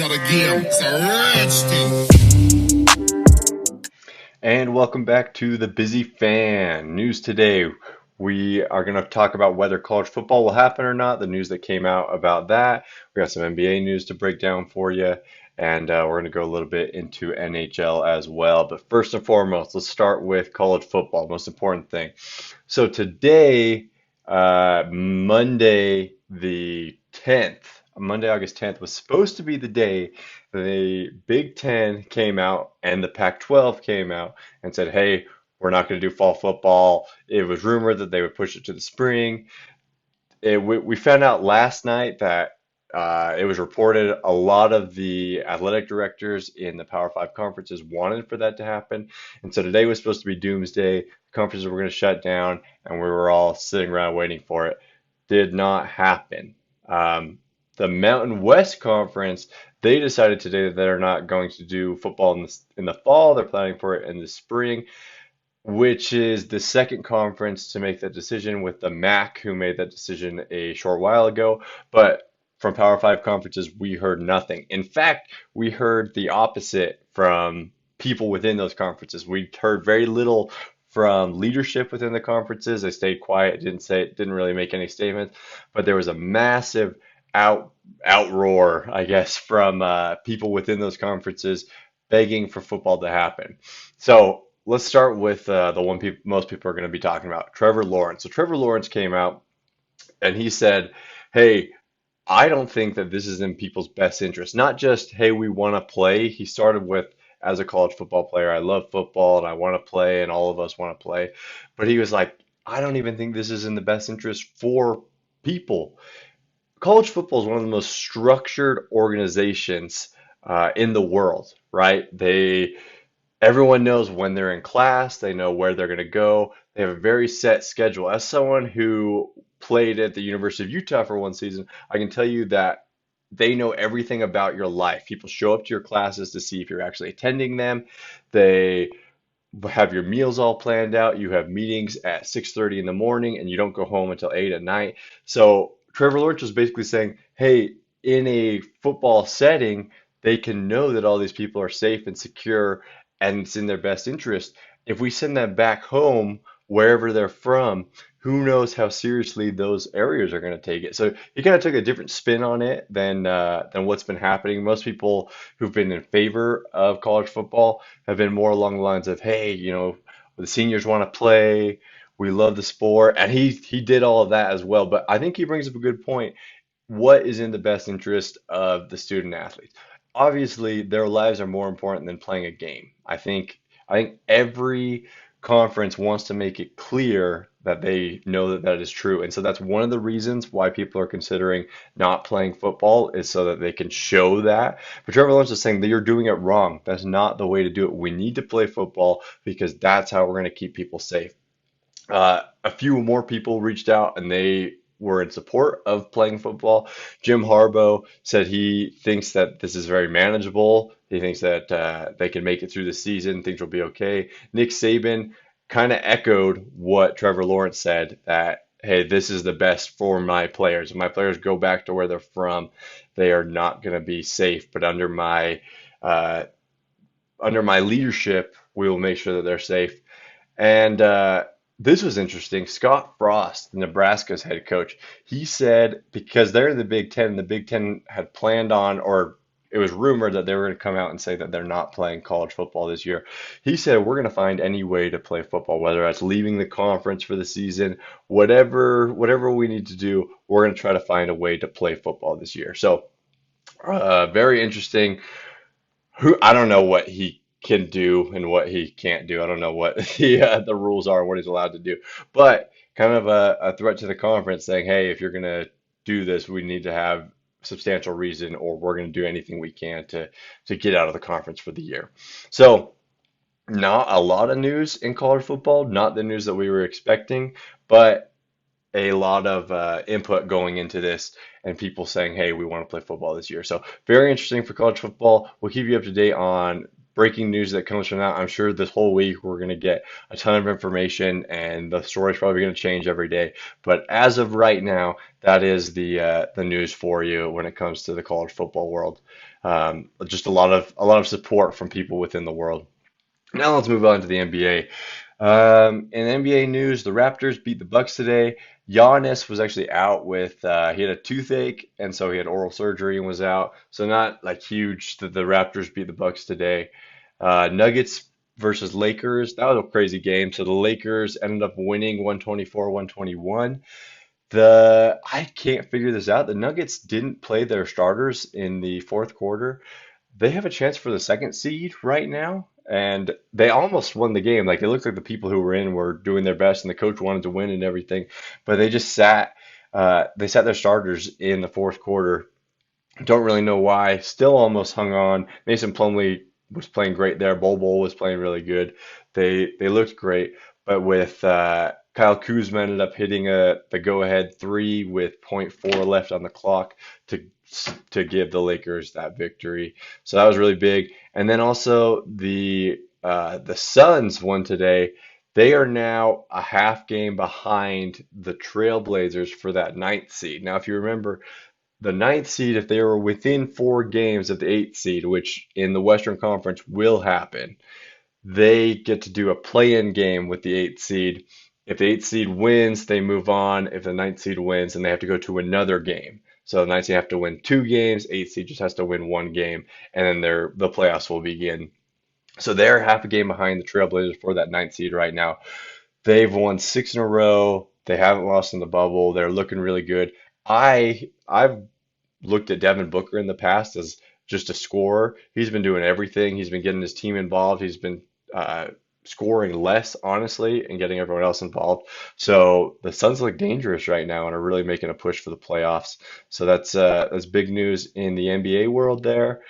It's not a game, it's a rich thing. And welcome back to the Busy Fan. News today. We are going to talk about whether college football will happen or not, the news that came out about that. We got some NBA news to break down for you, and we're going to go a little bit into NHL as well. But first and foremost, let's start with college football, most important thing. So today, Monday, August 10th, was supposed to be the day the Big Ten came out and the Pac-12 came out and said, hey, we're not going to do fall football. It was rumored that they would push it to the spring. We found out last night that it was reported a lot of the athletic directors in the Power Five conferences wanted for that to happen. And so today was supposed to be doomsday. The conferences were going to shut down, and we were all sitting around waiting for it. Did not happen. The Mountain West Conference, they decided today that they're not going to do football in the fall. They're planning for it in the spring, which is the second conference to make that decision with the MAC, who made that decision a short while ago. But from Power Five conferences, we heard nothing. In fact, we heard the opposite from people within those conferences. We heard very little from leadership within the conferences. They stayed quiet, didn't really make any statements. But there was a massive outroar, I guess, from people within those conferences begging for football to happen. So let's start with the one most people are going to be talking about, Trevor Lawrence. So Trevor Lawrence came out and he said, "Hey, I don't think that this is in people's best interest. Not just, hey, we want to play." He started with, as a college football player, I love football and I want to play, and all of us want to play. But he was like, I don't even think this is in the best interest for people. College football is one of the most structured organizations in the world, right? Everyone knows when they're in class, they know where they're going to go. They have a very set schedule. As someone who played at the University of Utah for one season, I can tell you that they know everything about your life. People show up to your classes to see if you're actually attending them. They have your meals all planned out. You have meetings at 6:30 in the morning and you don't go home until 8 at night. So Trevor Lawrence was basically saying, hey, in a football setting, they can know that all these people are safe and secure and it's in their best interest. If we send them back home, wherever they're from, who knows how seriously those areas are going to take it. So he kind of took a different spin on it than what's been happening. Most people who've been in favor of college football have been more along the lines of, hey, the seniors want to play, we love the sport, and he did all of that as well. But I think he brings up a good point. What is in the best interest of the student athletes? Obviously, their lives are more important than playing a game. I think every conference wants to make it clear that they know that that is true. And so that's one of the reasons why people are considering not playing football, is so that they can show that. But Trevor Lawrence is saying that you're doing it wrong. That's not the way to do it. We need to play football because that's how we're going to keep people safe. A few more people reached out and they were in support of playing football. Jim Harbaugh said he thinks that this is very manageable. He thinks that they can make it through the season. Things will be okay. Nick Saban kind of echoed what Trevor Lawrence said, that, hey, this is the best for my players. If my players go back to where they're from, they are not going to be safe. But uh, under my leadership, we will make sure that they're safe. And this was interesting. Scott Frost, Nebraska's head coach, he said because they're in the Big Ten, the Big Ten had planned on, or it was rumored that they were going to come out and say that they're not playing college football this year. He said, we're going to find any way to play football, whether that's leaving the conference for the season, whatever we need to do, we're going to try to find a way to play football this year. So, very interesting. I don't know what he can do and what he can't do. I don't know what the rules are, what he's allowed to do. But kind of a threat to the conference saying, hey, if you're going to do this, we need to have substantial reason, or we're going to do anything we can to get out of the conference for the year. So not a lot of news in college football, not the news that we were expecting, but a lot of input going into this and people saying, hey, we want to play football this year. So very interesting for college football. We'll keep you up to date on breaking news that comes from that. I'm sure this whole week we're going to get a ton of information, and the story's probably going to change every day. But as of right now, that is the news for you when it comes to the college football world. Just a lot of support from people within the world. Now let's move on to the NBA. In NBA news, the Raptors beat the Bucks today. Giannis was actually out with he had a toothache, and so he had oral surgery and was out. So not like huge that the Raptors beat the Bucks today. Nuggets versus Lakers. That was a crazy game. So the Lakers ended up winning 124-121. I can't figure this out. The Nuggets didn't play their starters in the fourth quarter. They have a chance for the second seed right now, and they almost won the game. Like it looked like the people who were in were doing their best, and the coach wanted to win and everything, but they just sat. They sat their starters in the fourth quarter. Don't really know why. Still almost hung on. Mason Plumlee was playing great there. Bol was playing really good. They looked great, but with Kyle Kuzma ended up hitting the go-ahead three with zero point 0.4 left on the clock to to give the Lakers that victory. So that was really big. And then also the Suns won today. They are now a half game behind the Trailblazers for that ninth seed. Now, if you remember, the ninth seed, if they were within 4 games of the eighth seed, which in the Western Conference will happen, they get to do a play-in game with the eighth seed. If the eighth seed wins, they move on. If the ninth seed wins, then they have to go to another game. So the ninth seed have to win 2 games. Eighth seed just has to win 1 game, and then the playoffs will begin. So they're half a game behind the Trailblazers for that ninth seed right now. They've won 6 in a row. They haven't lost in the bubble. They're looking really good. I've looked at Devin Booker in the past as just a scorer. He's been doing everything. He's been getting his team involved. He's been scoring less, honestly, and getting everyone else involved. So the Suns look dangerous right now and are really making a push for the playoffs. So that's big news in the NBA world there.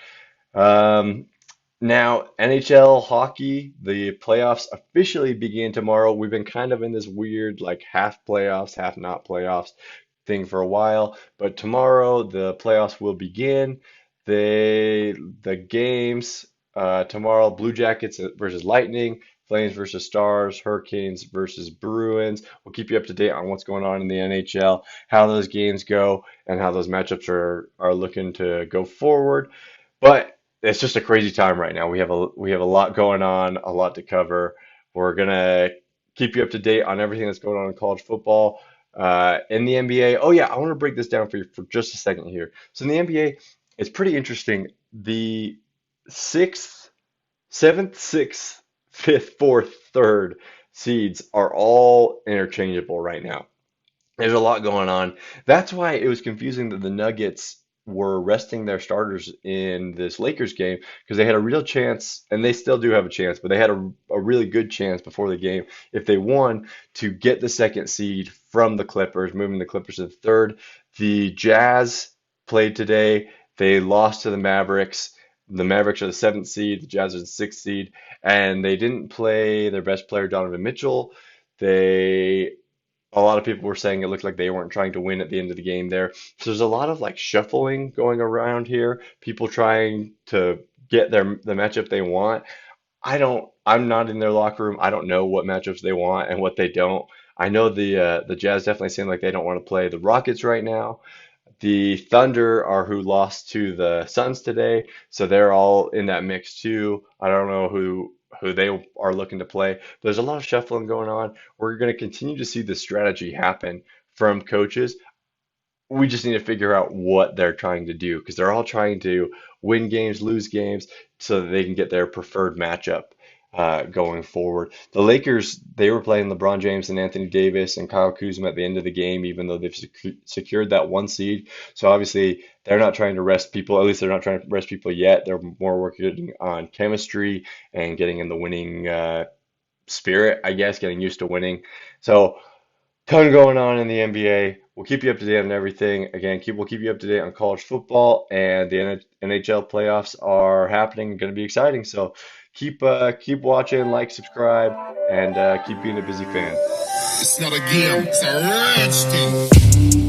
Um, Now, NHL hockey, the playoffs officially begin tomorrow. We've been kind of in this weird, like half playoffs, half not playoffs thing for a while, but tomorrow the playoffs will begin. The games tomorrow: Blue Jackets versus Lightning, Flames versus Stars, Hurricanes versus Bruins. We'll keep you up to date on what's going on in the NHL, how those games go, and how those matchups are looking to go forward. But it's just a crazy time right now. We have a lot going on, a lot to cover. We're gonna keep you up to date on everything that's going on in college football, in the NBA. Oh yeah, I want to break this down for you for just a second here. So in the NBA, it's pretty interesting. The sixth, seventh, sixth, fifth, fourth, third seeds are all interchangeable right now. There's a lot going on. That's why it was confusing that the Nuggets were resting their starters in this Lakers game because they had a real chance, and they still do have a chance, but they had a really good chance before the game if they won to get the second seed from the Clippers, moving the Clippers to the third. The Jazz played today. They lost to the Mavericks. The Mavericks are the seventh seed, the Jazz are the sixth seed, and they didn't play their best player, Donovan Mitchell. They A lot of people were saying it looked like they weren't trying to win at the end of the game there. So there's a lot of like shuffling going around here. People trying to get the matchup they want. I'm not in their locker room. I don't know what matchups they want and what they don't. I know the Jazz definitely seem like they don't want to play the Rockets right now. The Thunder are who lost to the Suns today, so they're all in that mix too. I don't know who they are looking to play. There's a lot of shuffling going on. We're going to continue to see this strategy happen from coaches. We just need to figure out what they're trying to do because they're all trying to win games, lose games, so that they can get their preferred matchup going forward. The Lakers, they were playing LeBron James and Anthony Davis and Kyle Kuzma at the end of the game, even though they've secured that one seed. So obviously, they're not trying to rest people. At least they're not trying to rest people yet. They're more working on chemistry and getting in the winning spirit, I guess, getting used to winning. So ton going on in the NBA. We'll keep you up to date on everything. Again, we'll keep you up to date on college football, and the NHL playoffs are happening. Going to be exciting. So keep watching, like, subscribe, and keep being a busy fan. It's not a game, it's a rich thing.